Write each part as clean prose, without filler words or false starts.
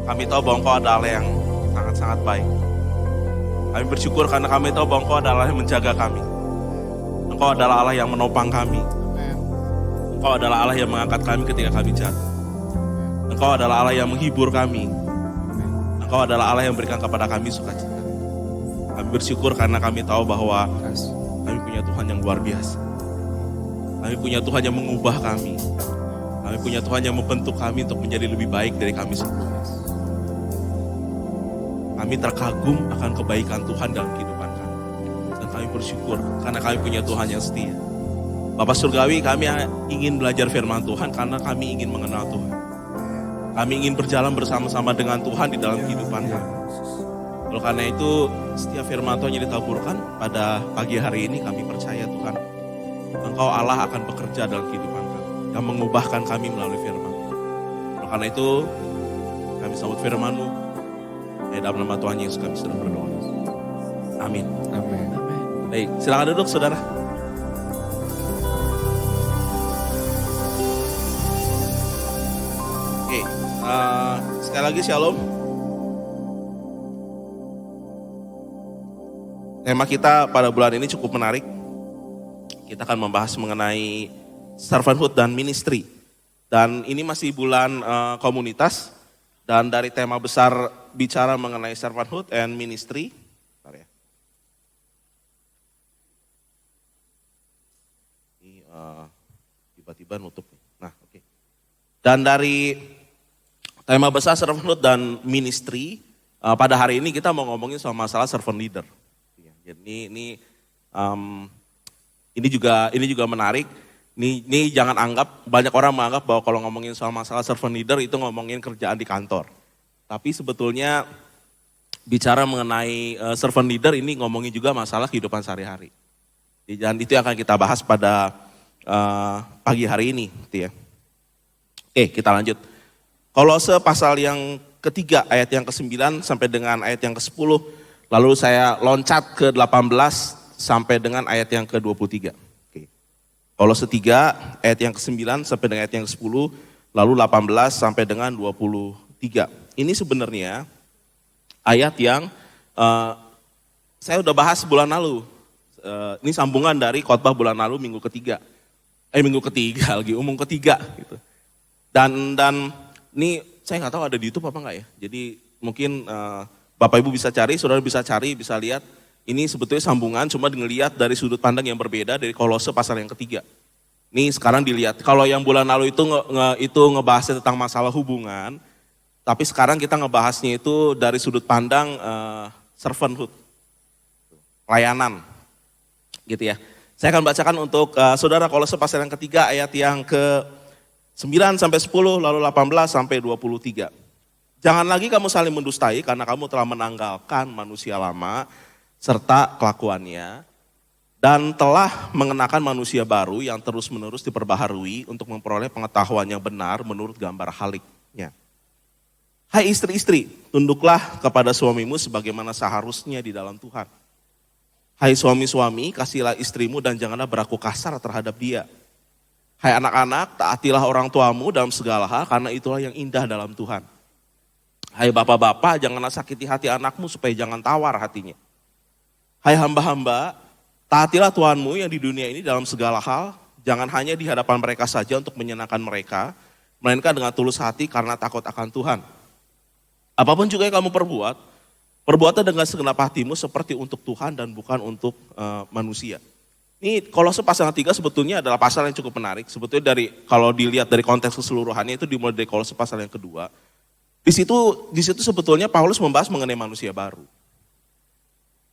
Kami tahu bahwa Engkau adalah Allah yang sangat-sangat baik. Kami bersyukur karena kami tahu bahwa Engkau adalah Allah yang menjaga kami. Engkau adalah Allah yang menopang kami. Engkau adalah Allah yang mengangkat kami ketika kami jatuh. Engkau adalah Allah yang menghibur kami. Engkau adalah Allah yang berikan kepada kami sukacita. Kami bersyukur karena kami tahu bahwa kami punya Tuhan yang luar biasa. Kami punya Tuhan yang mengubah kami. Kami punya Tuhan yang membentuk kami untuk menjadi lebih baik dari kami sebelumnya. Kami terkagum akan kebaikan Tuhan dalam kehidupan kami. Dan kami bersyukur karena kami punya Tuhan yang setia. Bapak Surgawi, kami ingin belajar firman Tuhan karena kami ingin mengenal Tuhan. Kami ingin berjalan bersama-sama dengan Tuhan di dalam kehidupan kami. Oleh karena itu, setiap firman Tuhan yang ditaburkan pada pagi hari ini, kami percaya Tuhan, Engkau Allah akan bekerja dalam kehidupan kami. Dan mengubahkan kami melalui firman. Oleh karena itu, kami sambut firman-Mu. Dalam nama Tuhan Yesus kami sudah berdoa. Amin. Amin. Baik, silakan duduk saudara. Oke, sekali lagi shalom. Tema kita pada bulan ini cukup menarik. Kita akan membahas mengenai servanthood dan ministry. Dan ini masih bulan komunitas. Dan dari tema besar bicara mengenai servanthood and ministry. Bentar ya. Ini tiba-tiba nutup. Nah, oke. Dan dari tema besar servanthood dan ministry, pada hari ini kita mau ngomongin soal masalah servant leader. Jadi ini juga menarik. Ini jangan anggap, banyak orang menganggap bahwa kalau ngomongin soal masalah servant leader itu ngomongin kerjaan di kantor. Tapi sebetulnya bicara mengenai servant leader ini ngomongin juga masalah kehidupan sehari-hari. Dan itu yang akan kita bahas pada pagi hari ini. Gitu ya. Oke, kita lanjut. Kolose pasal yang ketiga ayat yang ke-9 sampai dengan ayat yang ke-10. Lalu saya loncat ke 18 sampai dengan ayat yang ke-23. Kolose 3 ayat yang ke-9 sampai dengan ayat yang ke-10, lalu 18 sampai dengan 23. Ini sebenarnya ayat yang saya udah bahas bulan lalu. Ini sambungan dari khotbah bulan lalu minggu ketiga gitu. Dan ini saya nggak tahu ada di YouTube apa enggak ya. Jadi mungkin Bapak Ibu bisa cari, saudara bisa cari, bisa lihat. Ini sebetulnya sambungan, cuma ngelihat dari sudut pandang yang berbeda dari Kolose pasal yang ketiga. Ini sekarang dilihat, kalau yang bulan lalu itu ngebahasnya tentang masalah hubungan, tapi sekarang kita ngebahasnya itu dari sudut pandang servanthood, pelayanan, gitu ya. Saya akan bacakan untuk saudara Kolose pasal yang ketiga ayat yang ke-9 sampai 10, lalu 18 sampai 23. Jangan lagi kamu saling mendustai karena kamu telah menanggalkan manusia lama, serta kelakuannya, dan telah mengenakan manusia baru yang terus-menerus diperbaharui untuk memperoleh pengetahuan yang benar menurut gambar haliknya. Hai istri-istri, tunduklah kepada suamimu sebagaimana seharusnya di dalam Tuhan. Hai suami-suami, kasihilah istrimu dan janganlah berlaku kasar terhadap dia. Hai anak-anak, taatilah orang tuamu dalam segala hal karena itulah yang indah dalam Tuhan. Hai bapak-bapak, janganlah sakiti hati anakmu supaya jangan tawar hatinya. Hai hamba-hamba, taatilah Tuhanmu yang di dunia ini dalam segala hal, jangan hanya di hadapan mereka saja untuk menyenangkan mereka, melainkan dengan tulus hati karena takut akan Tuhan. Apapun juga yang kamu perbuatlah dengan segenap hatimu seperti untuk Tuhan dan bukan untuk manusia. Ini Kolose pasal 3 sebetulnya adalah pasal yang cukup menarik. Sebetulnya kalau dilihat dari konteks keseluruhannya itu dimulai dari Kolose pasal yang kedua. Di situ sebetulnya Paulus membahas mengenai manusia baru.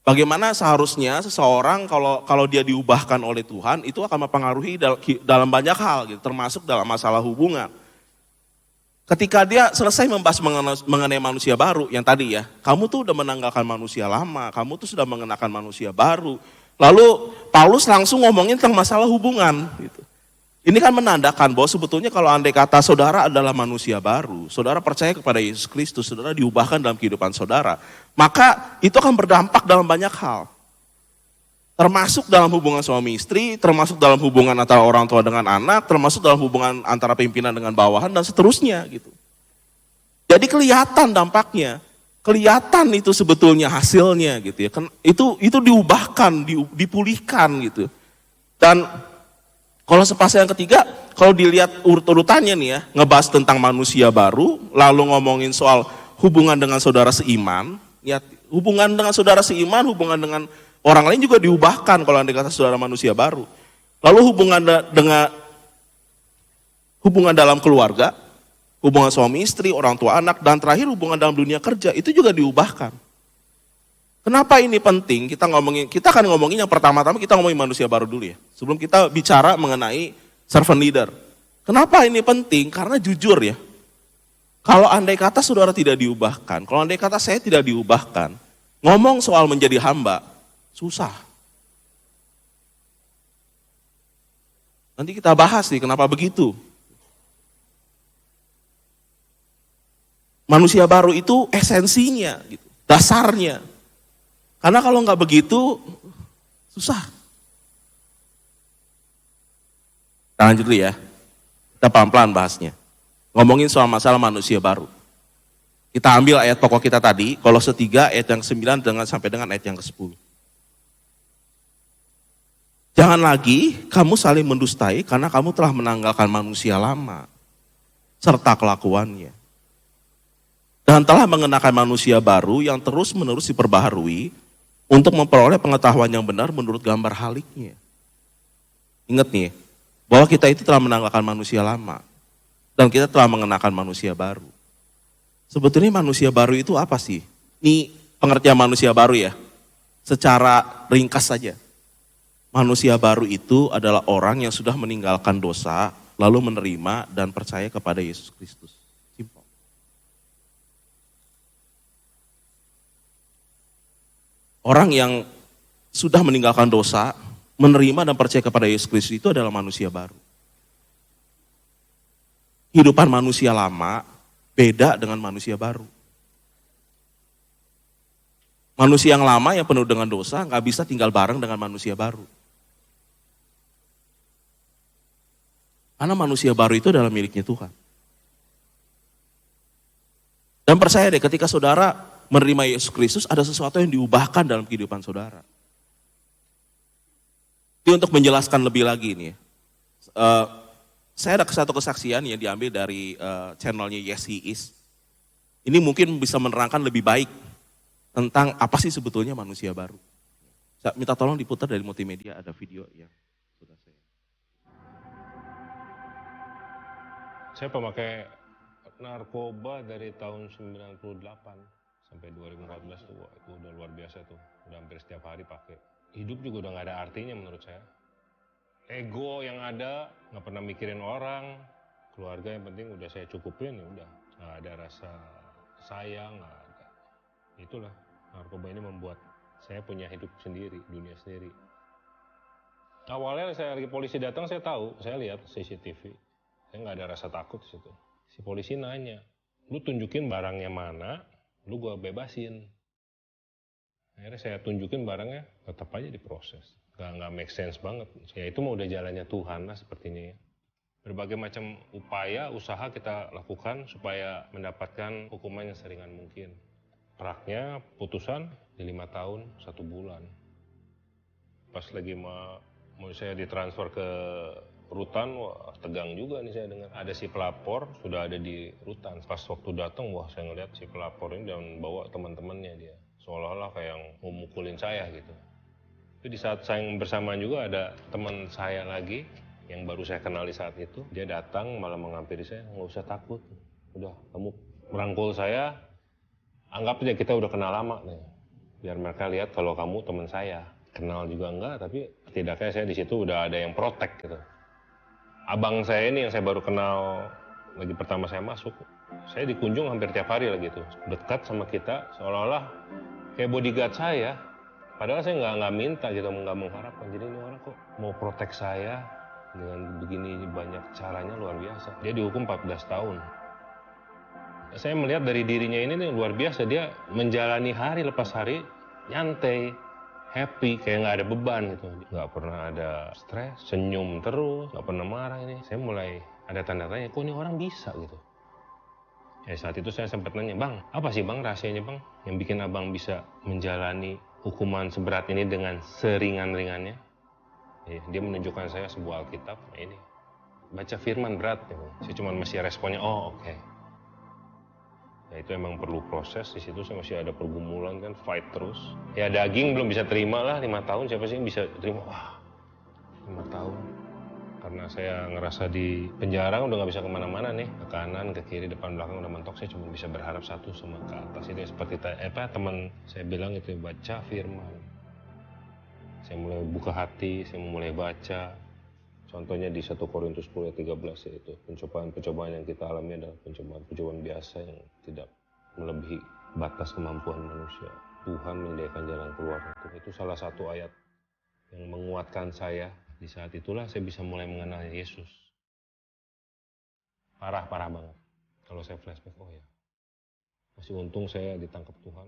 Bagaimana seharusnya seseorang kalau dia diubahkan oleh Tuhan itu akan mempengaruhi dalam banyak hal gitu, termasuk dalam masalah hubungan. Ketika dia selesai membahas mengenai manusia baru yang tadi ya, kamu tuh udah menanggalkan manusia lama, kamu tuh sudah mengenakan manusia baru. Lalu Paulus langsung ngomongin tentang masalah hubungan gitu. Ini kan menandakan bahwa sebetulnya kalau andai kata saudara adalah manusia baru, saudara percaya kepada Yesus Kristus, saudara diubahkan dalam kehidupan saudara, maka itu akan berdampak dalam banyak hal. Termasuk dalam hubungan suami istri, termasuk dalam hubungan antara orang tua dengan anak, termasuk dalam hubungan antara pimpinan dengan bawahan dan seterusnya gitu. Jadi kelihatan dampaknya, kelihatan itu sebetulnya hasilnya gitu ya. Itu diubahkan, dipulihkan gitu. Dan kalau fase yang ketiga, kalau dilihat urut-urutannya nih ya, ngebahas tentang manusia baru, lalu ngomongin soal hubungan dengan saudara seiman, ya hubungan dengan saudara seiman, hubungan dengan orang lain juga diubahkan kalau andai kata saudara manusia baru. Lalu dengan hubungan dalam keluarga, hubungan suami istri, orang tua anak, dan terakhir hubungan dalam dunia kerja, itu juga diubahkan. Kenapa ini penting? Kita akan ngomongin yang pertama-tama kita ngomongin manusia baru dulu ya. Sebelum kita bicara mengenai servant leader. Kenapa ini penting? Karena jujur ya, kalau andai kata saudara tidak diubahkan, kalau andai kata saya tidak diubahkan, ngomong soal menjadi hamba, susah. Nanti kita bahas nih kenapa begitu. Manusia baru itu esensinya, gitu, dasarnya. Karena kalau nggak begitu, susah. Kita lanjut dulu ya, kita pelan-pelan bahasnya. Ngomongin soal masalah manusia baru. Kita ambil ayat pokok kita tadi, Kolose 3 ayat yang 9 sampai dengan ayat yang ke-10. Jangan lagi kamu saling mendustai karena kamu telah menanggalkan manusia lama serta kelakuannya. Dan telah mengenakan manusia baru yang terus-menerus diperbaharui untuk memperoleh pengetahuan yang benar menurut gambar haliknya. Ingat nih, bahwa kita itu telah menanggalkan manusia lama dan kita telah mengenakan manusia baru. Sebetulnya manusia baru itu apa sih? Ini pengertian manusia baru ya, secara ringkas saja. Manusia baru itu adalah orang yang sudah meninggalkan dosa, lalu menerima dan percaya kepada Yesus Kristus. Simpel. Orang yang sudah meninggalkan dosa, menerima dan percaya kepada Yesus Kristus itu adalah manusia baru. Hidupan manusia lama beda dengan manusia baru. Manusia yang lama yang penuh dengan dosa nggak bisa tinggal bareng dengan manusia baru. Karena manusia baru itu adalah miliknya Tuhan. Dan percaya deh, ketika saudara menerima Yesus Kristus, ada sesuatu yang diubahkan dalam kehidupan saudara. Ini untuk menjelaskan lebih lagi nih. Saya ada satu kesaksian yang diambil dari channelnya Yes He Is. Ini mungkin bisa menerangkan lebih baik tentang apa sih sebetulnya manusia baru. Saya minta tolong diputar dari multimedia, ada video yang sudah saya. Saya pemakai narkoba dari tahun 98 sampai 2014 tuh, itu udah luar biasa tuh. Udah hampir setiap hari pakai. Hidup juga udah gak ada artinya menurut saya. Ego yang ada, gak pernah mikirin orang. Keluarga yang penting udah saya cukupin, ya udah. Gak ada rasa sayang, gak ada. Itulah, narkoba ini membuat saya punya hidup sendiri, dunia sendiri. Awalnya saya lagi polisi datang, saya tahu, saya lihat CCTV. Saya nggak ada rasa takut di situ. Si polisi nanya, lu tunjukin barangnya mana, lu gua bebasin. Akhirnya saya tunjukin barangnya, tetap aja diproses. Nggak make sense banget. Ya itu mah udah jalannya Tuhan lah sepertinya ya. Berbagai macam upaya, usaha kita lakukan supaya mendapatkan hukuman yang seringan mungkin. Praknya putusan di 5 tahun, 1 bulan. Pas lagi mau saya ditransfer ke rutan, wah tegang juga nih saya dengar. Ada si pelapor sudah ada di rutan. Pas waktu datang, wah saya ngeliat si pelapor ini dan bawa teman-temannya dia. Seolah-olah kayak yang mau mukulin saya gitu. Tapi di saat saya bersamaan juga ada teman saya lagi yang baru saya kenal di saat itu. Dia datang malah menghampiri saya, nggak usah takut. Udah, kamu merangkul saya, anggap aja kita udah kenal lama nih. Biar mereka lihat kalau kamu teman saya. Kenal juga enggak, tapi setidaknya saya di situ udah ada yang protek gitu. Abang saya ini yang saya baru kenal lagi pertama saya masuk, saya dikunjung hampir tiap hari lagi tuh, dekat sama kita seolah-olah kayak bodyguard saya. Padahal saya nggak minta gitu, nggak mengharapkan. Jadi ini orang kok mau protek saya dengan begini banyak caranya luar biasa. Dia dihukum 14 tahun. Saya melihat dari dirinya ini nih luar biasa, dia menjalani hari lepas hari nyantai. Happy, kayak nggak ada beban gitu. Nggak pernah ada stres, senyum terus, nggak pernah marah ini. Saya mulai ada tanda tanya, kok ini orang bisa gitu. Saat itu saya sempat nanya, "Bang, apa sih Bang rahasianya Bang yang bikin Abang bisa menjalani hukuman seberat ini dengan seringan-ringannya?" Dia menunjukkan saya sebuah Alkitab, ini baca firman berat. Saya cuma masih responnya, "Oh oke." Ya itu emang perlu proses, di situ saya masih ada pergumulan kan, fight terus. Ya daging belum bisa terima lah, 5 tahun siapa sih yang bisa terima? Wah, 5 tahun. Karena saya ngerasa di penjara udah gak bisa kemana-mana nih, ke kanan, ke kiri, depan, belakang udah mentok, saya cuma bisa berharap satu sama ke atas. Itu seperti teman saya bilang itu, baca firman. Saya mulai buka hati, saya mulai baca. Contohnya di 1 Korintus 10 ayat 13 yaitu pencobaan-pencobaan yang kita alami adalah pencobaan-pencobaan biasa yang tidak melebihi batas kemampuan manusia. Tuhan menyediakan jalan keluar. Itu salah satu ayat yang menguatkan saya. Di saat itulah saya bisa mulai mengenal Yesus. Parah banget. Kalau saya flashback, oh ya, masih untung saya ditangkap Tuhan.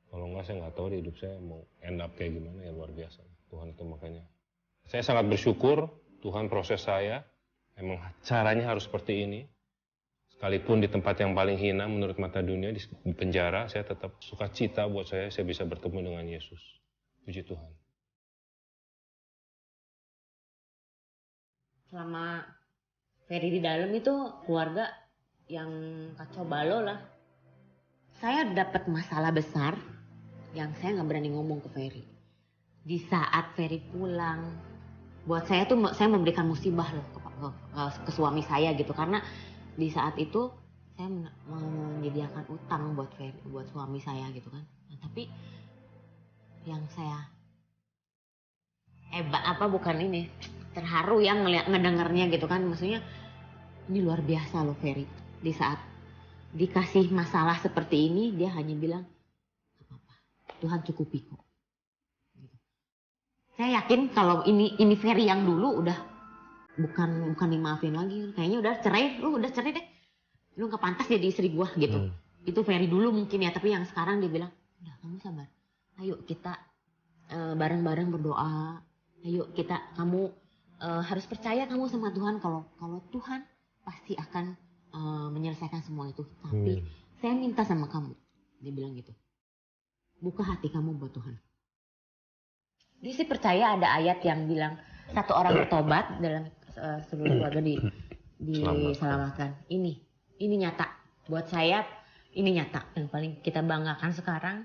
Kalau enggak, saya nggak tahu di hidup saya mau end up kayak gimana, ya luar biasa. Tuhan itu makanya. Saya sangat bersyukur Tuhan proses saya. Emang caranya harus seperti ini. Sekalipun di tempat yang paling hina menurut mata dunia, di penjara, saya tetap sukacita buat saya bisa bertemu dengan Yesus. Puji Tuhan. Selama Ferry di dalam itu keluarga yang kacau balau lah. Saya dapat masalah besar yang saya nggak berani ngomong ke Ferry. Di saat Ferry pulang, buat saya tuh saya memberikan musibah loh ke suami saya gitu, karena di saat itu saya menyediakan utang buat Ferry, buat suami saya gitu kan. Nah, tapi yang saya terharu yang ngedengarnya gitu kan, maksudnya ini luar biasa loh Ferry. Di saat dikasih masalah seperti ini, dia hanya bilang, "Gak apa-apa, Tuhan cukupi kok." Gitu. Saya yakin kalau ini Ferry yang dulu udah bukan dimaafin lagi, kayaknya udah cerai, lu udah cerai deh, lu nggak pantas jadi istri gua gitu. Itu Ferry dulu mungkin ya, tapi yang sekarang dia bilang, "Udah, kamu sabar, ayo kita bareng-bareng berdoa, ayo kamu harus percaya kamu sama Tuhan, kalau Tuhan pasti akan menyelesaikan semua itu. Tapi saya minta sama kamu," dia bilang gitu, "buka hati kamu buat Tuhan." Dia sih percaya ada ayat yang bilang 1 orang bertobat dalam seluruh keluarga diselamatkan. Ini nyata buat saya, ini nyata yang paling kita banggakan sekarang.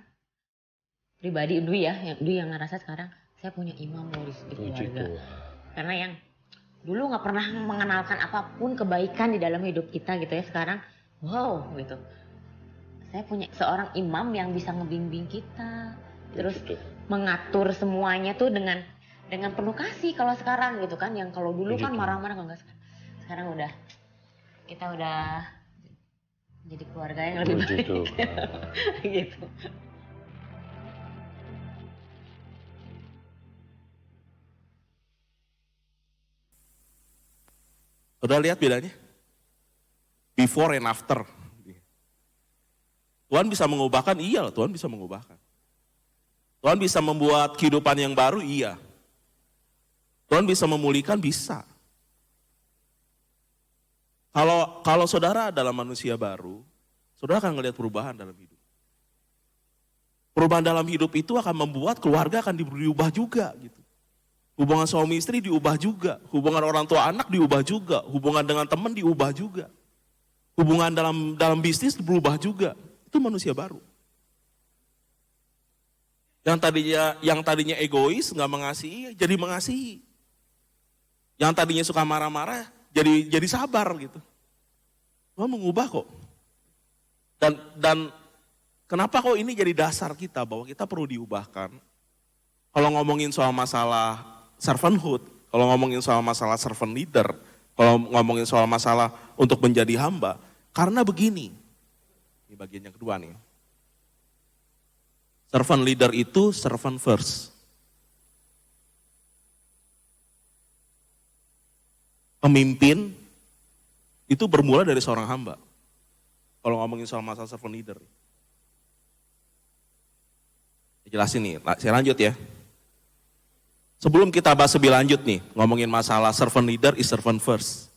Pribadi Dwi yang ngerasa sekarang saya punya imam loh di keluarga. Karena yang dulu nggak pernah mengenalkan apapun kebaikan di dalam hidup kita gitu ya, sekarang wow gitu. Saya punya seorang imam yang bisa ngebimbing kita, terus mengatur semuanya tuh dengan penuh kasih kalau sekarang gitu kan. Yang kalau dulu kan marah-marah, nggak sekarang kita udah jadi keluarga yang lebih baik. Gitu. Udah lihat bedanya? Before and after. Tuhan bisa mengubahkan, iya Tuhan bisa mengubahkan. Tuhan bisa membuat kehidupan yang baru, iya. Tuhan bisa memulihkan, bisa. Kalau saudara adalah manusia baru, saudara akan melihat perubahan dalam hidup. Perubahan dalam hidup itu akan membuat keluarga akan diubah juga gitu. Hubungan suami istri diubah juga, hubungan orang tua anak diubah juga, hubungan dengan teman diubah juga. Hubungan dalam bisnis berubah juga. Itu manusia baru. Yang tadinya egois, nggak mengasihi, jadi mengasihi. Yang tadinya suka marah-marah, jadi sabar gitu. Tuhan mengubah kok. Dan kenapa kok ini jadi dasar kita bahwa kita perlu diubahkan? Kalau ngomongin soal masalah servanthood, kalau ngomongin soal masalah servant leader, kalau ngomongin soal masalah untuk menjadi hamba, karena begini, ini bagian yang kedua nih. Servant leader itu servant first. Pemimpin itu bermula dari seorang hamba. Kalau ngomongin soal masalah servant leader. Jelasin nih, saya lanjut ya. Sebelum kita bahas lebih lanjut nih, ngomongin masalah servant leader is servant first.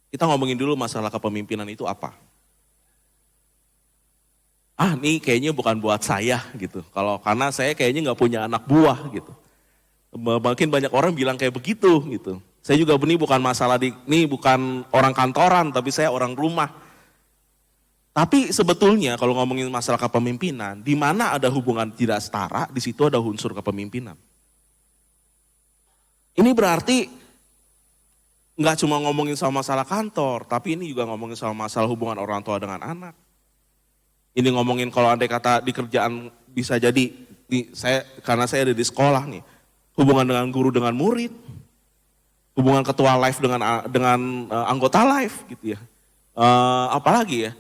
Kita ngomongin dulu masalah kepemimpinan itu apa. Nih kayaknya bukan buat saya gitu. Karena saya kayaknya nggak punya anak buah gitu. Makin banyak orang bilang kayak begitu gitu. Saya juga ini bukan masalah ini bukan orang kantoran, tapi saya orang rumah. Tapi sebetulnya kalau ngomongin masalah kepemimpinan, di mana ada hubungan tidak setara, di situ ada unsur kepemimpinan. Ini berarti nggak cuma ngomongin soal masalah kantor, tapi ini juga ngomongin soal masalah hubungan orang tua dengan anak. Ini ngomongin kalau andai kata di kerjaan bisa jadi, karena saya ada di sekolah nih, hubungan dengan guru dengan murid, hubungan ketua live dengan anggota live gitu ya. Apalagi ya.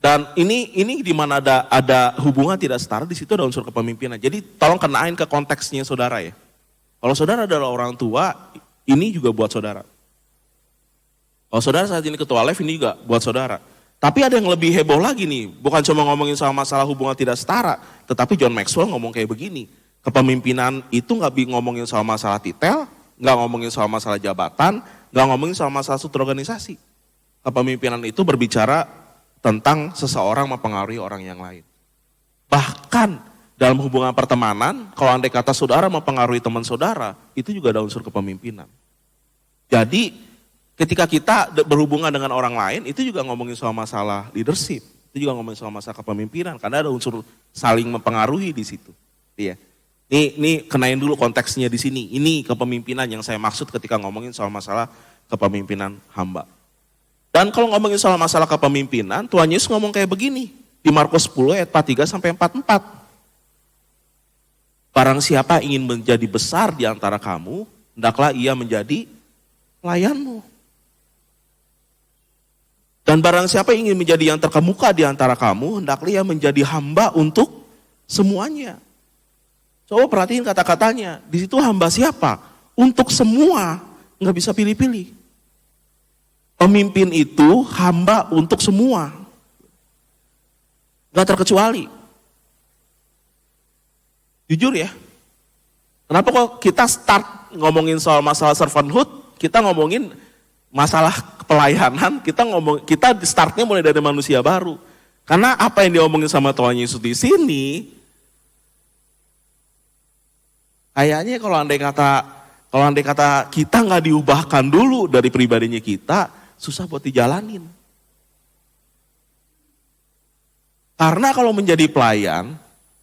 Dan ini di mana ada hubungan tidak setara, di situ ada unsur kepemimpinan. Jadi tolong kenain ke konteksnya saudara ya. Kalau saudara adalah orang tua, ini juga buat saudara. Kalau saudara saat ini ketua live, ini juga buat saudara. Tapi ada yang lebih heboh lagi nih, bukan cuma ngomongin soal masalah hubungan tidak setara, tetapi John Maxwell ngomong kayak begini, kepemimpinan itu nggak ngomongin soal masalah titel, nggak ngomongin soal masalah jabatan, nggak ngomongin soal masalah struktur organisasi. Kepemimpinan itu berbicara tentang seseorang mempengaruhi orang yang lain. Bahkan dalam hubungan pertemanan, kalau andai kata saudara mempengaruhi teman saudara, itu juga ada unsur kepemimpinan. Jadi ketika kita berhubungan dengan orang lain, itu juga ngomongin soal masalah leadership, itu juga ngomongin soal masalah kepemimpinan, karena ada unsur saling mempengaruhi di situ. Iya. Ini kenain dulu konteksnya di sini. Ini kepemimpinan yang saya maksud ketika ngomongin soal masalah kepemimpinan hamba. Dan kalau ngomongin soal masalah kepemimpinan, Tuhan Yesus ngomong kayak begini di Markus 10 ayat 43 sampai 44. Barang siapa ingin menjadi besar di antara kamu, hendaklah ia menjadi pelayanmu. Dan barang siapa ingin menjadi yang terkemuka di antara kamu, hendaklah ia menjadi hamba untuk semuanya. Coba perhatiin kata-katanya, di situ hamba siapa? Untuk semua, nggak bisa pilih-pilih. Pemimpin itu hamba untuk semua, nggak terkecuali. Jujur ya, kenapa kok kita start ngomongin soal masalah servanthood, kita ngomongin masalah pelayanan, kita startnya mulai dari manusia baru. Karena apa yang diomongin sama Tuhan Yesus di sini, kayaknya kalau andai kata kita nggak diubahkan dulu dari pribadinya kita, susah buat dijalanin. Karena kalau menjadi pelayan,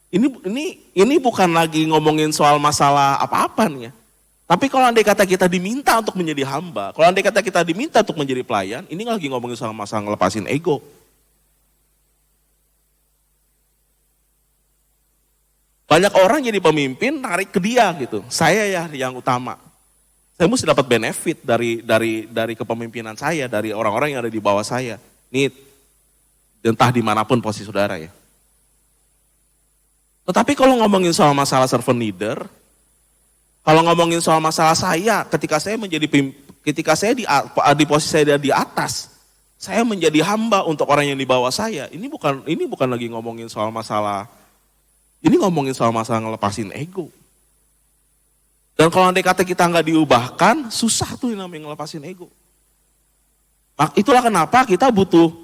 ini bukan lagi ngomongin soal masalah apa-apa nih ya. Tapi kalau andai kata kita diminta untuk menjadi hamba, kalau andai kata kita diminta untuk menjadi pelayan, ini lagi ngomongin soal masalah ngelepasin ego. Banyak orang jadi pemimpin, narik ke dia gitu. Saya ya yang utama. Saya mesti dapat benefit dari kepemimpinan saya, dari orang-orang yang ada di bawah saya. Ini entah dimanapun posisi saudara ya. Tetapi kalau ngomongin soal masalah servant leader, kalau ngomongin soal masalah saya, ketika saya di posisi saya di atas, saya menjadi hamba untuk orang yang di bawah saya. Ini bukan lagi ngomongin soal masalah, ini ngomongin soal masalah ngelepasin ego. Dan kalau andai kata kita nggak diubahkan, susah tuh yang namanya ngelepasin ego. Itulah kenapa kita butuh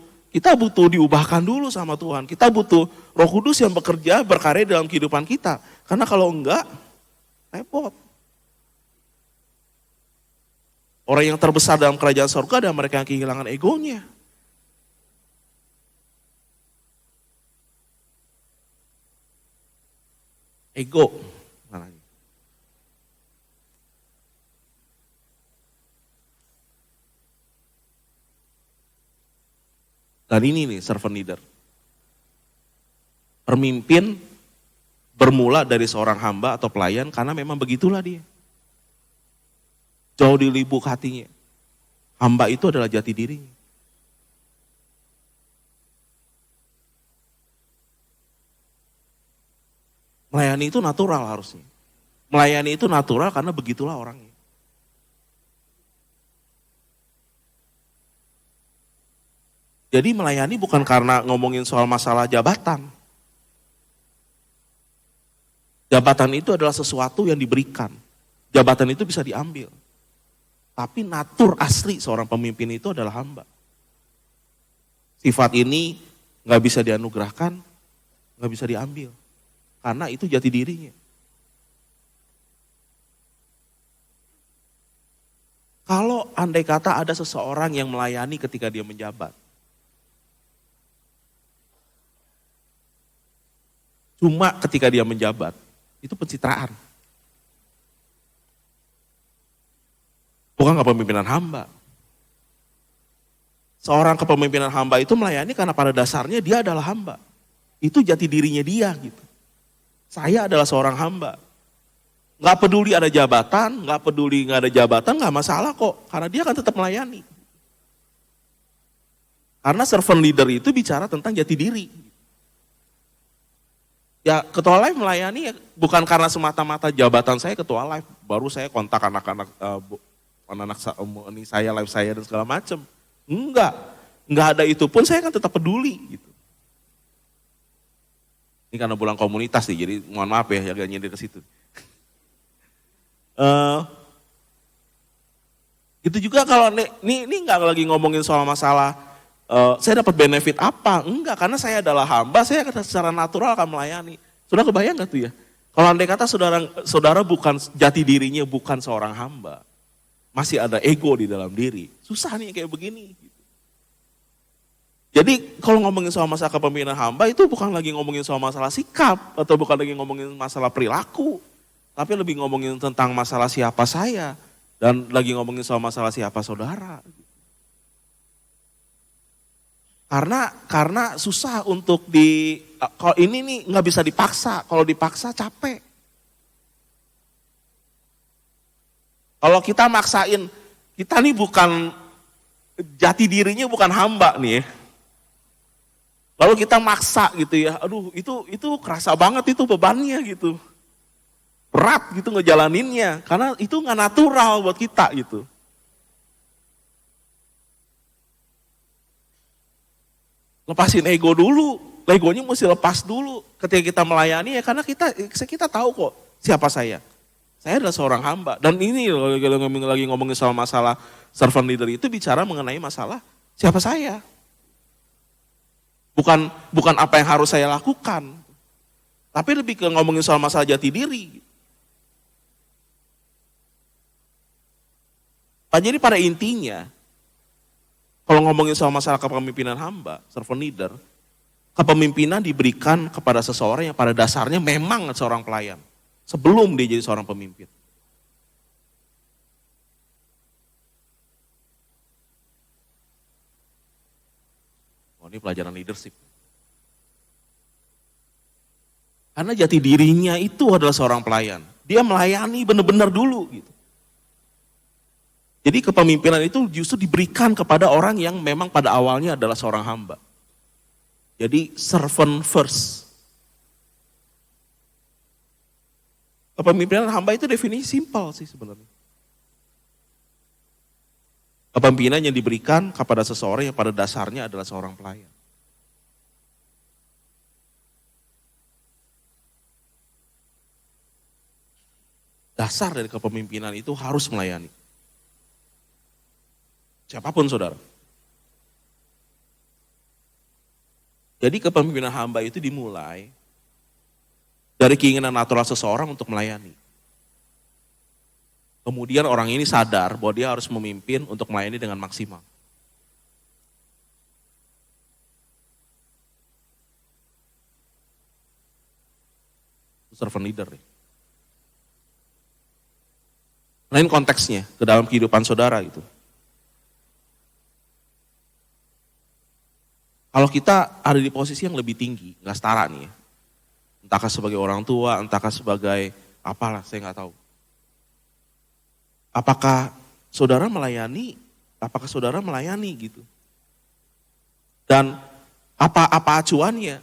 diubahkan dulu sama Tuhan. Kita butuh Roh Kudus yang bekerja, berkarya dalam kehidupan kita. Karena kalau enggak, repot. Orang yang terbesar dalam kerajaan surga adalah mereka yang kehilangan egonya. Ego. Dan ini nih servant leader. Pemimpin bermula dari seorang hamba atau pelayan karena memang begitulah dia. Jauh di lubuk hatinya. Hamba itu adalah jati dirinya. Melayani itu natural harusnya. Melayani itu natural karena begitulah orangnya. Jadi melayani bukan karena ngomongin soal masalah jabatan. Jabatan itu adalah sesuatu yang diberikan. Jabatan itu bisa diambil. Tapi natur asli seorang pemimpin itu adalah hamba. Sifat ini nggak bisa dianugerahkan, nggak bisa diambil. Karena itu jati dirinya. Kalau andai kata ada seseorang yang melayani ketika dia menjabat. Cuma ketika dia menjabat, itu pencitraan. Bukan kepemimpinan hamba. Seorang kepemimpinan hamba itu melayani karena pada dasarnya dia adalah hamba. Itu jati dirinya dia gitu. Saya adalah seorang hamba. Nggak peduli ada jabatan, nggak peduli nggak ada jabatan, nggak masalah kok. Karena dia akan tetap melayani. Karena servant leader itu bicara tentang jati diri. Ya ketua live melayani ya, bukan karena semata-mata jabatan saya ketua live. Baru saya kontak anak-anak ini saya, live saya dan segala macam. Enggak ada itu pun saya akan tetap peduli gitu. Ini karena bulan komunitas nih, jadi mohon maaf ya agak nyindir ke situ. Itu juga kalau ini enggak lagi ngomongin soal masalah saya dapat benefit apa? Enggak, karena saya adalah hamba, saya akan secara natural akan melayani. Sudah kebayang gak tuh ya? Kalau andai kata saudara bukan jati dirinya bukan seorang hamba, masih ada ego di dalam diri, susah nih kayak begini. Jadi kalau ngomongin soal masalah kepemimpinan hamba itu bukan lagi ngomongin soal masalah sikap atau bukan lagi ngomongin masalah perilaku, tapi lebih ngomongin tentang masalah siapa saya dan lagi ngomongin soal masalah siapa saudara. Karena susah untuk kalau ini nih nggak bisa dipaksa, kalau dipaksa capek. Kalau kita maksain, kita nih bukan jati dirinya bukan hamba nih ya. Lalu kita maksa gitu ya, aduh itu kerasa banget itu bebannya gitu. Berat gitu ngejalaninnya, karena itu nggak natural buat kita gitu. Lepasin ego dulu, egonya mesti lepas dulu ketika kita melayani ya, karena kita tahu kok siapa saya. Saya adalah seorang hamba. Dan ini kalau lagi ngomongin soal masalah servant leader itu bicara mengenai masalah siapa saya. Bukan apa yang harus saya lakukan. Tapi lebih ke ngomongin soal masalah jati diri. Jadi pada intinya, kalau ngomongin soal masalah kepemimpinan hamba, servant leader, kepemimpinan diberikan kepada seseorang yang pada dasarnya memang seorang pelayan. Sebelum dia jadi seorang pemimpin. Oh, ini pelajaran leadership. Karena jati dirinya itu adalah seorang pelayan. Dia melayani benar-benar dulu gitu. Jadi kepemimpinan itu justru diberikan kepada orang yang memang pada awalnya adalah seorang hamba. Jadi servant first. Kepemimpinan hamba itu definisi simpel sih sebenarnya. Kepemimpinan yang diberikan kepada seseorang yang pada dasarnya adalah seorang pelayan. Dasar dari kepemimpinan itu harus melayani. Siapapun saudara. Jadi kepemimpinan hamba itu dimulai dari keinginan natural seseorang untuk melayani. Kemudian orang ini sadar bahwa dia harus memimpin untuk melayani dengan maksimal. Servant leader. Lain konteksnya ke dalam kehidupan saudara itu. Kalau kita ada di posisi yang lebih tinggi, nggak setara nih ya. Entahkah sebagai orang tua, entahkah sebagai apalah, saya nggak tahu. Apakah saudara melayani gitu. Dan apa acuannya?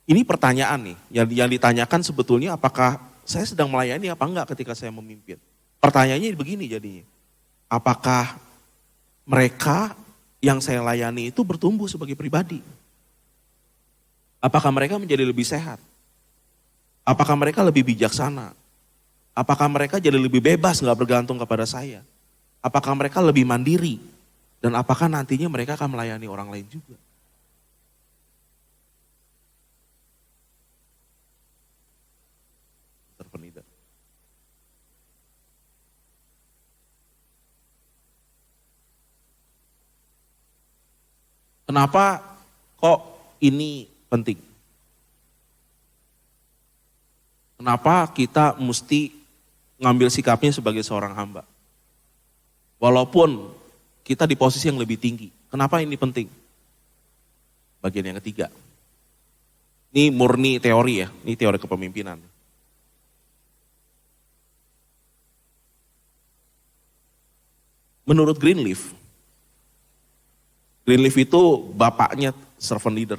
Ini pertanyaan nih, yang ditanyakan sebetulnya apakah saya sedang melayani apa enggak ketika saya memimpin. Pertanyaannya begini jadinya, apakah mereka yang saya layani itu bertumbuh sebagai pribadi? Apakah mereka menjadi lebih sehat? Apakah mereka lebih bijaksana? Apakah mereka jadi lebih bebas gak bergantung kepada saya? Apakah mereka lebih mandiri? Dan apakah nantinya mereka akan melayani orang lain juga? Kenapa kok ini penting? Kenapa kita mesti ngambil sikapnya sebagai seorang hamba? Walaupun kita di posisi yang lebih tinggi. Kenapa ini penting? Bagian yang ketiga. Ini murni teori ya, ini teori kepemimpinan. Menurut Greenleaf itu bapaknya servant leader.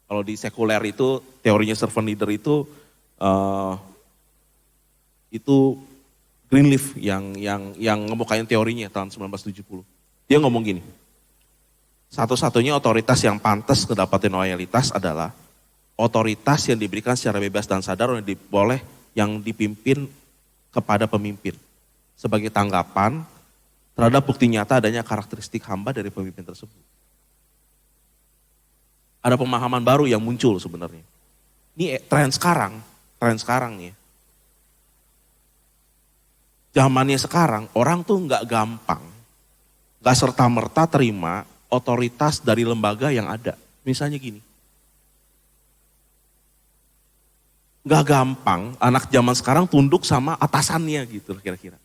Kalau di sekuler itu teorinya servant leader itu Greenleaf yang ngemukain teorinya tahun 1970. Dia ngomong gini, satu-satunya otoritas yang pantas mendapatkan loyalitas adalah otoritas yang diberikan secara bebas dan sadar yang dipimpin kepada pemimpin sebagai tanggapan terhadap bukti nyata adanya karakteristik hamba dari pemimpin tersebut. Ada pemahaman baru yang muncul sebenarnya. Ini tren sekarang nih. Zamannya sekarang orang tuh nggak gampang, nggak serta-merta terima otoritas dari lembaga yang ada. Misalnya gini, nggak gampang anak zaman sekarang tunduk sama atasannya gitu kira-kira.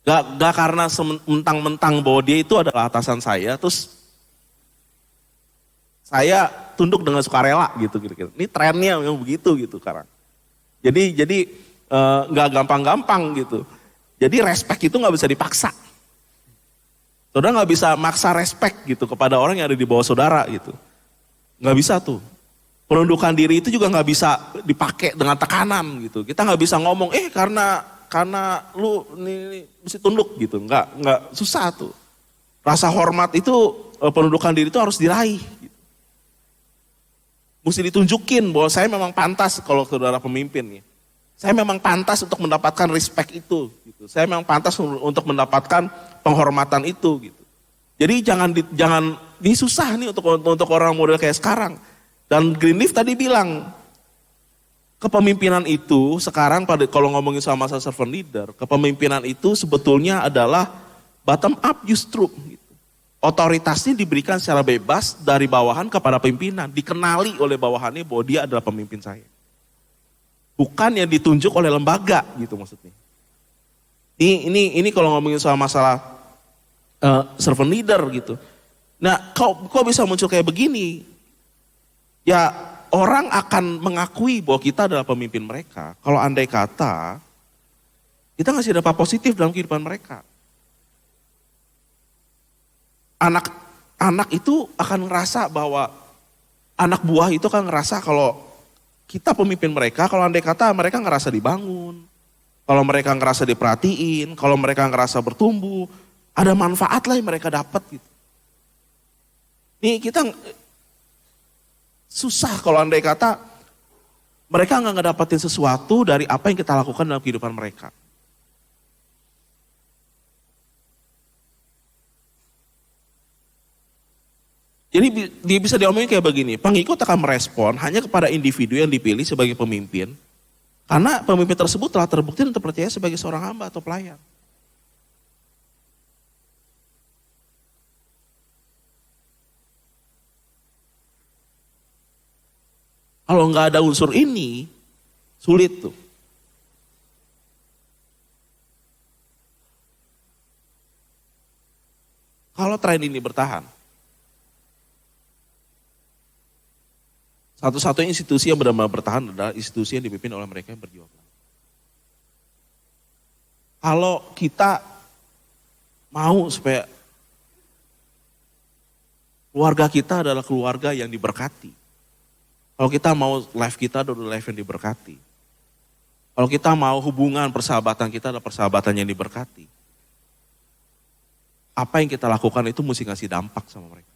Gak karena mentang-mentang bahwa dia itu adalah atasan saya, terus saya tunduk dengan sukarela gitu kira-kira. Ini trennya memang begitu gitu sekarang. Jadi nggak gampang-gampang gitu. Jadi respect itu nggak bisa dipaksa. Saudara nggak bisa maksa respect gitu kepada orang yang ada di bawah saudara gitu. Nggak bisa tuh. Penundukan diri itu juga nggak bisa dipakai dengan tekanan gitu. Kita nggak bisa ngomong, karena lu ini mesti tunduk gitu, nggak susah tuh. Rasa hormat itu penundukan diri itu harus diraih. Gitu. Mesti ditunjukin bahwa saya memang pantas kalau saudara pemimpin. Saya memang pantas untuk mendapatkan respect itu. Gitu. Saya memang pantas untuk mendapatkan penghormatan itu. Gitu. Jadi jangan ini susah nih untuk orang model kayak sekarang. Dan Greenleaf tadi bilang, kepemimpinan itu sekarang kalau ngomongin sama masa servant leader, kepemimpinan itu sebetulnya adalah bottom up justru. Gitu. Otoritasnya diberikan secara bebas dari bawahan kepada pimpinan, dikenali oleh bawahannya bahwa dia adalah pemimpin saya. Bukan yang ditunjuk oleh lembaga gitu maksudnya. Ini kalau ngomongin soal masalah servant leader gitu. Nah, kok bisa muncul kayak begini? Ya, orang akan mengakui bahwa kita adalah pemimpin mereka. Kalau andai kata, kita ngasih dampak positif dalam kehidupan mereka. Anak itu akan ngerasa bahwa, anak buah itu akan ngerasa kalau kita pemimpin mereka, kalau andai kata mereka ngerasa dibangun. Kalau mereka ngerasa diperhatiin, kalau mereka ngerasa bertumbuh, ada manfaat lah yang mereka dapat gitu. Nih kita susah kalau andai kata mereka nggak ngedapatin sesuatu dari apa yang kita lakukan dalam kehidupan mereka. Jadi dia bisa diomongin kayak begini, pengikut akan merespon hanya kepada individu yang dipilih sebagai pemimpin, karena pemimpin tersebut telah terbukti dan terpercaya sebagai seorang hamba atau pelayan. Kalau nggak ada unsur ini, sulit tuh. Kalau tren ini bertahan, satu-satunya institusi yang benar-benar bertahan adalah institusi yang dipimpin oleh mereka yang berjuang. Kalau kita mau supaya keluarga kita adalah keluarga yang diberkati, kalau kita mau life kita adalah life yang diberkati, kalau kita mau hubungan persahabatan kita adalah persahabatan yang diberkati, apa yang kita lakukan itu mesti ngasih dampak sama mereka.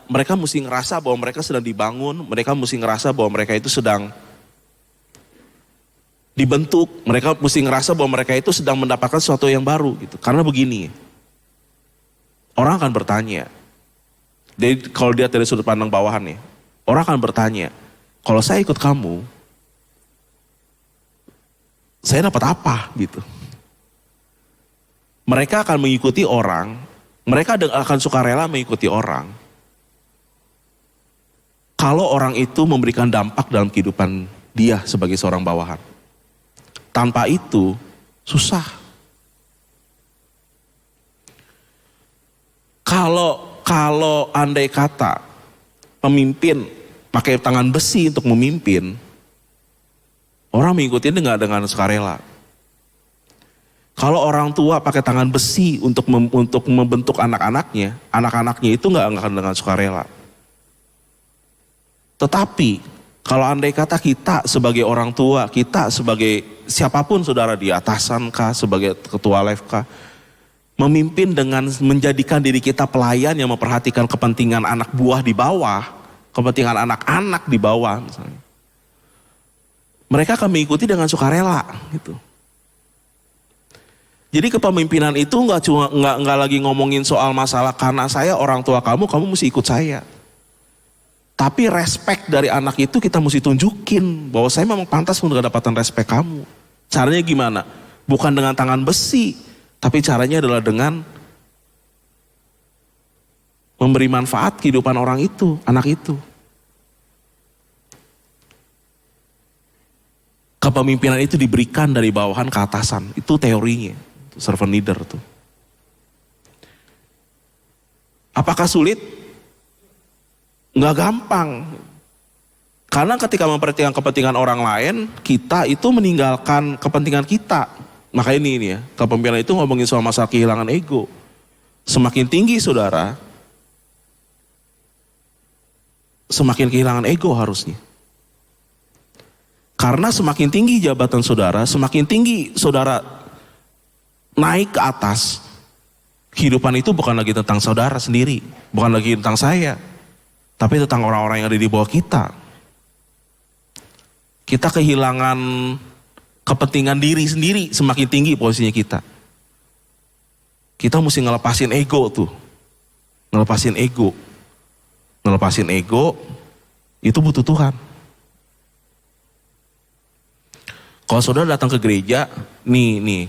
Mereka mesti ngerasa bahwa mereka sedang dibangun, mereka mesti ngerasa bahwa mereka itu sedang dibentuk, mereka mesti ngerasa bahwa mereka itu sedang mendapatkan sesuatu yang baru gitu. Karena begini, orang akan bertanya, jadi kalau dia dari sudut pandang bawahan nih, orang akan bertanya, kalau saya ikut kamu, saya dapat apa gitu. Mereka akan mengikuti orang, mereka akan sukarela mengikuti orang. Kalau orang itu memberikan dampak dalam kehidupan dia sebagai seorang bawahan. Tanpa itu, susah. Kalau andai kata pemimpin pakai tangan besi untuk memimpin, orang mengikuti dengan sukarela. Kalau orang tua pakai tangan besi untuk membentuk anak-anaknya, anak-anaknya itu nggak akan dengan sukarela. Tetapi kalau andai kata kita sebagai orang tua, kita sebagai siapapun saudara di atasan kah, sebagai ketua live kah, memimpin dengan menjadikan diri kita pelayan yang memperhatikan kepentingan anak buah di bawah, kepentingan anak-anak di bawah misalnya. Mereka akan mengikuti dengan sukarela gitu. Jadi kepemimpinan itu nggak lagi ngomongin soal masalah karena saya orang tua kamu mesti ikut saya. Tapi respect dari anak itu kita mesti tunjukin bahwa saya memang pantas untuk mendapatkan respect kamu. Caranya gimana? Bukan dengan tangan besi, tapi caranya adalah dengan memberi manfaat kehidupan orang itu, anak itu. Kepemimpinan itu diberikan dari bawahan ke atasan, itu teorinya, servant leader tuh. Apakah sulit? Nggak gampang. Karena ketika memperhatikan kepentingan orang lain, kita itu meninggalkan kepentingan kita. Maka ini ya, kepemimpinan itu ngomongin soal masalah kehilangan ego. Semakin tinggi saudara, semakin kehilangan ego harusnya. Karena semakin tinggi jabatan saudara, semakin tinggi saudara naik ke atas, kehidupan itu bukan lagi tentang saudara sendiri, bukan lagi tentang saya, tapi tentang orang-orang yang ada di bawah kita. Kita kehilangan kepentingan diri sendiri semakin tinggi posisinya kita. Kita mesti ngelepasin ego tuh. Ngelepasin ego. Ngelepasin ego itu butuh Tuhan. Kalau saudara datang ke gereja,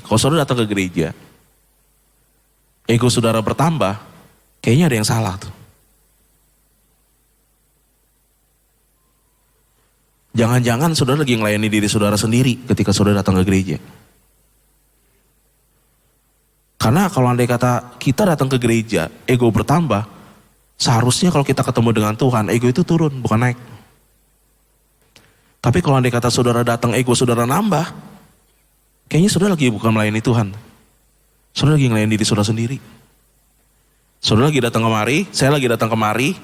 kalau saudara datang ke gereja, ego saudara bertambah, kayaknya ada yang salah tuh. Jangan-jangan saudara lagi ngelayani diri saudara sendiri ketika saudara datang ke gereja. Karena kalau andai kata kita datang ke gereja, ego bertambah, seharusnya kalau kita ketemu dengan Tuhan, ego itu turun, bukan naik. Tapi kalau andai kata saudara datang, ego saudara nambah, kayaknya saudara lagi bukan melayani Tuhan. Saudara lagi ngelayani diri saudara sendiri. Saudara lagi datang kemari, saya lagi datang kemari,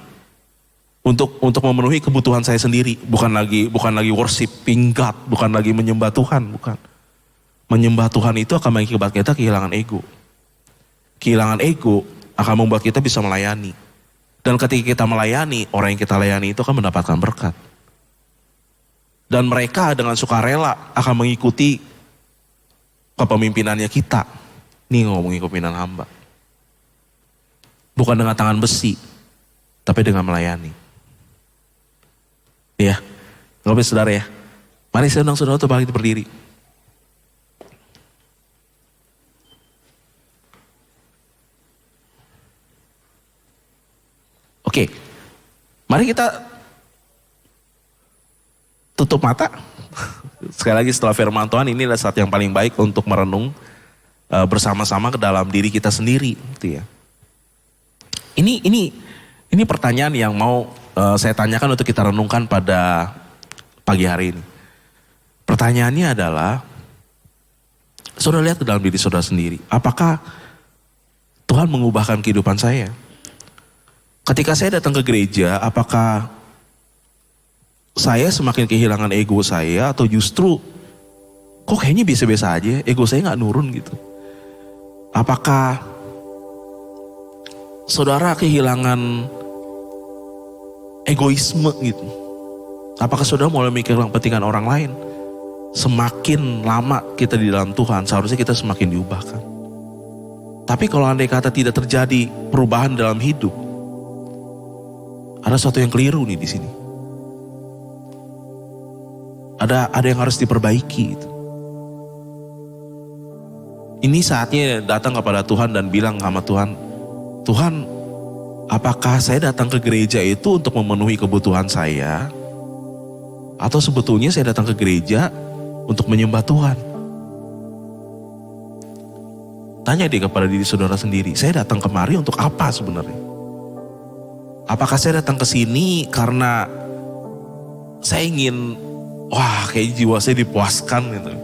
untuk memenuhi kebutuhan saya sendiri, bukan lagi worshiping God, bukan lagi menyembah Tuhan, bukan. Menyembah Tuhan itu akan mengakibatkan kita kehilangan ego. Kehilangan ego akan membuat kita bisa melayani. Dan ketika kita melayani, orang yang kita layani itu akan mendapatkan berkat. Dan mereka dengan sukarela akan mengikuti kepemimpinannya kita. Ini ngomongin kepemimpinan hamba. Bukan dengan tangan besi, tapi dengan melayani. Ya, nggak apa saudara ya. Mari saya undang saudara untuk bangkit berdiri. Oke, mari kita tutup mata. Sekali lagi setelah firman Tuhan, ini adalah saat yang paling baik untuk merenung bersama-sama ke dalam diri kita sendiri, gitu ya. Ini pertanyaan yang mau saya tanyakan untuk kita renungkan pada pagi hari ini. Pertanyaannya adalah, saudara lihat ke dalam diri saudara sendiri, apakah Tuhan mengubahkan kehidupan saya? Ketika saya datang ke gereja, apakah saya semakin kehilangan ego saya atau justru kok kayaknya biasa-biasa aja, ego saya nggak nurun gitu? Apakah saudara kehilangan egoisme gitu? Apakah saudara mulai mikirkan kepentingan orang lain? Semakin lama kita di dalam Tuhan, seharusnya kita semakin diubahkan. Tapi kalau andai kata tidak terjadi perubahan dalam hidup, ada sesuatu yang keliru nih di sini. Ada yang harus diperbaiki gitu. Ini saatnya datang kepada Tuhan dan bilang sama Tuhan, Tuhan, apakah saya datang ke gereja itu untuk memenuhi kebutuhan saya? Atau sebetulnya saya datang ke gereja untuk menyembah Tuhan? Tanya deh kepada diri saudara sendiri, saya datang kemari untuk apa sebenarnya? Apakah saya datang ke sini karena saya ingin, kayak jiwa saya dipuaskan gitu?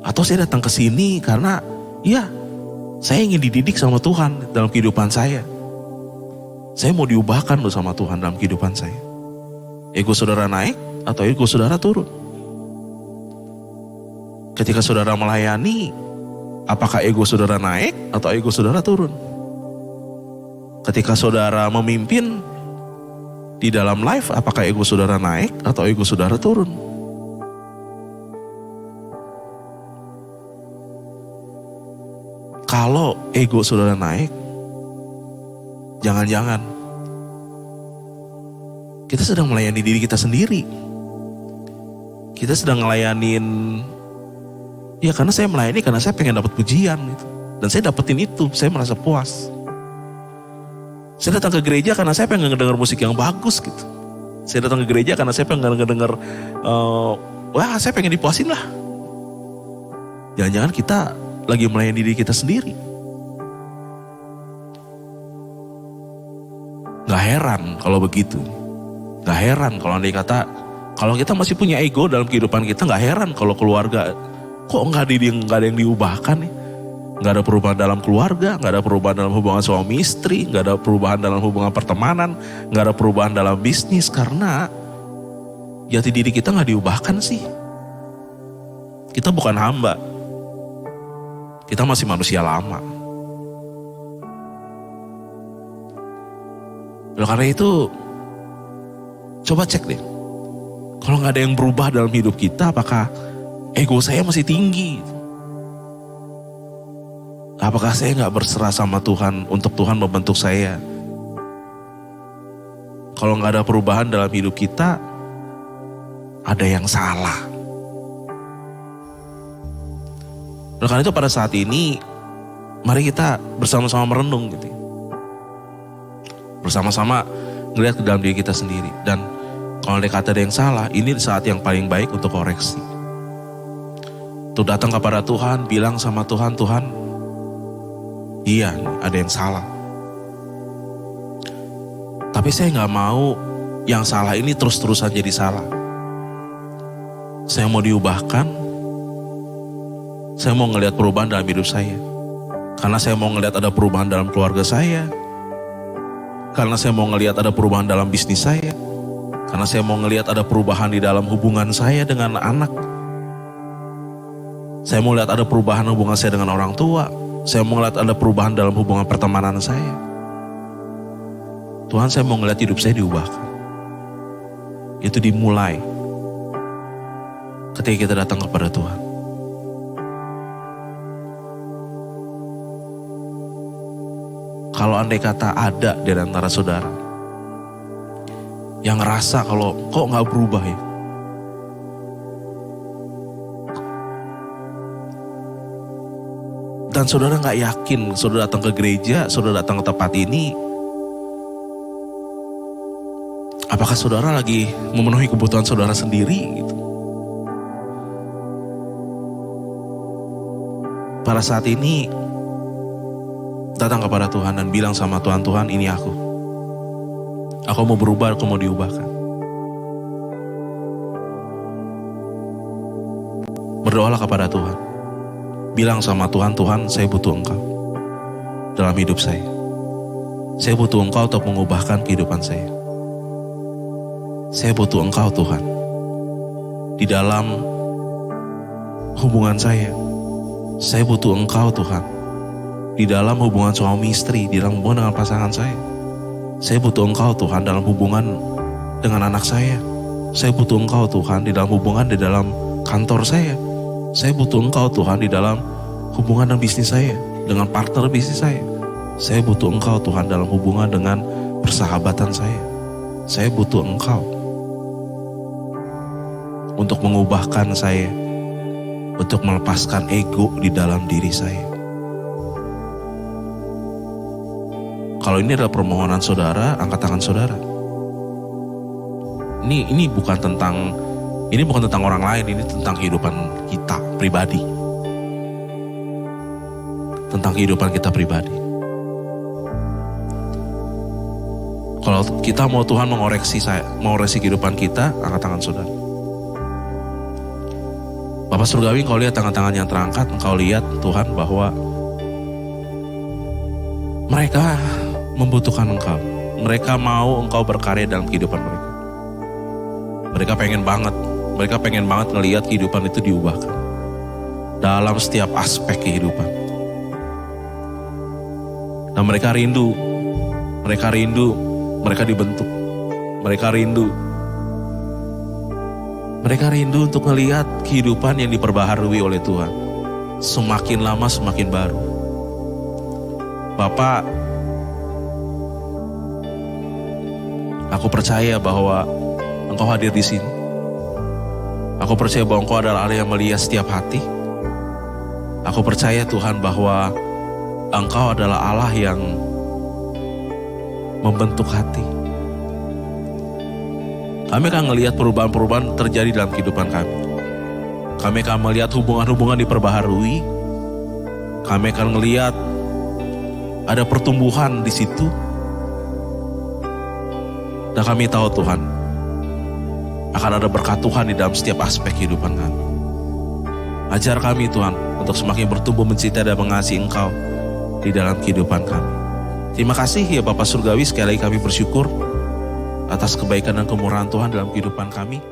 Atau saya datang ke sini karena ya saya ingin dididik sama Tuhan dalam kehidupan saya. Saya mau diubahkan loh sama Tuhan dalam kehidupan saya. Ego saudara naik atau ego saudara turun? Ketika saudara melayani, apakah ego saudara naik atau ego saudara turun? Ketika saudara memimpin di dalam live, apakah ego saudara naik atau ego saudara turun? Kalau ego saudara naik, jangan-jangan kita sedang melayani diri kita sendiri. Kita sedang ngelayanin, ya karena saya melayani karena saya pengen dapat pujian gitu. Dan saya dapetin itu, saya merasa puas. Saya datang ke gereja karena saya pengen ngedenger musik yang bagus gitu. Saya datang ke gereja karena saya pengen ngedenger, saya pengen dipuasin lah. Jangan-jangan kita lagi melayani diri kita sendiri. Gak heran kalau begitu. Gak heran kalau andai kata, kalau kita masih punya ego dalam kehidupan kita, gak heran kalau keluarga kok gak ada yang diubahkan nih. Gak ada perubahan dalam keluarga, gak ada perubahan dalam hubungan suami istri, gak ada perubahan dalam hubungan pertemanan, gak ada perubahan dalam bisnis, karena jati diri kita gak diubahkan sih. Kita bukan hamba. Kita masih manusia lama. Oleh karena itu, coba cek deh. Kalau nggak ada yang berubah dalam hidup kita, apakah ego saya masih tinggi? Apakah saya nggak berserah sama Tuhan untuk Tuhan membentuk saya? Kalau nggak ada perubahan dalam hidup kita, ada yang salah. Oleh karena itu pada saat ini, mari kita bersama-sama merenung gitu. Bersama-sama ngelihat ke dalam diri kita sendiri. Dan kalau ada kata ada yang salah, ini saat yang paling baik untuk koreksi. Untuk datang kepada Tuhan, bilang sama Tuhan, Tuhan, iya ada yang salah. Tapi saya gak mau yang salah ini terus-terusan jadi salah. Saya mau diubahkan. Saya mau ngelihat perubahan dalam hidup saya. Karena saya mau ngelihat ada perubahan dalam keluarga saya. Karena saya mau ngelihat ada perubahan dalam bisnis saya. Karena saya mau ngelihat ada perubahan di dalam hubungan saya dengan anak. Saya mau lihat ada perubahan hubungan saya dengan orang tua. Saya mau ngelihat ada perubahan dalam hubungan pertemanan saya. Tuhan, saya mau ngelihat hidup saya diubahkan. Itu dimulai ketika kita datang kepada Tuhan. Kalau andai kata ada di antara saudara yang ngerasa kalau kok gak berubah ya. Dan saudara gak yakin, saudara datang ke gereja, saudara datang ke tempat ini, apakah saudara lagi memenuhi kebutuhan saudara sendiri gitu. Pada saat ini, datang kepada Tuhan dan bilang sama Tuhan, Tuhan ini aku. Aku mau berubah, aku mau diubahkan. Berdoalah kepada Tuhan. Bilang sama Tuhan, Tuhan saya butuh Engkau dalam hidup saya. Saya butuh Engkau untuk mengubahkan kehidupan saya. Saya butuh Engkau Tuhan di dalam hubungan saya. Saya butuh Engkau Tuhan di dalam hubungan suami istri, di dalam hubungan dengan pasangan saya. Saya butuh Engkau Tuhan dalam hubungan dengan anak saya. Saya butuh Engkau Tuhan di dalam hubungan di dalam kantor saya. Saya butuh Engkau Tuhan di dalam hubungan dengan bisnis saya, dengan partner bisnis saya. Saya butuh Engkau Tuhan dalam hubungan dengan persahabatan saya. Saya butuh Engkau untuk mengubahkan saya untuk melepaskan ego di dalam diri saya. Kalau ini adalah permohonan saudara, angkat tangan saudara. Ini bukan tentang orang lain, ini tentang kehidupan kita pribadi. Tentang kehidupan kita pribadi. Kalau kita mau Tuhan mengoreksi kehidupan kita, angkat tangan saudara. Bapak Surgawi, engkau lihat tangan-tangan yang terangkat, engkau lihat Tuhan bahwa mereka membutuhkan engkau. Mereka mau engkau berkarya dalam kehidupan mereka. Mereka pengen banget ngelihat kehidupan itu diubahkan. Dalam setiap aspek kehidupan. Dan mereka rindu, mereka dibentuk. Mereka rindu untuk melihat kehidupan yang diperbaharui oleh Tuhan. Semakin lama semakin baru. Bapak, aku percaya bahwa Engkau hadir di sini. Aku percaya bahwa Engkau adalah Allah yang melihat setiap hati. Aku percaya Tuhan bahwa Engkau adalah Allah yang membentuk hati. Kami akan melihat perubahan-perubahan terjadi dalam kehidupan kami. Kami akan melihat hubungan-hubungan diperbaharui. Kami akan melihat ada pertumbuhan di situ. Dan kami tahu Tuhan, akan ada berkat Tuhan di dalam setiap aspek kehidupan kami. Ajar kami Tuhan untuk semakin bertumbuh mencintai dan mengasihi Engkau di dalam kehidupan kami. Terima kasih ya Bapak Surgawi, sekali lagi kami bersyukur atas kebaikan dan kemurahan Tuhan dalam kehidupan kami.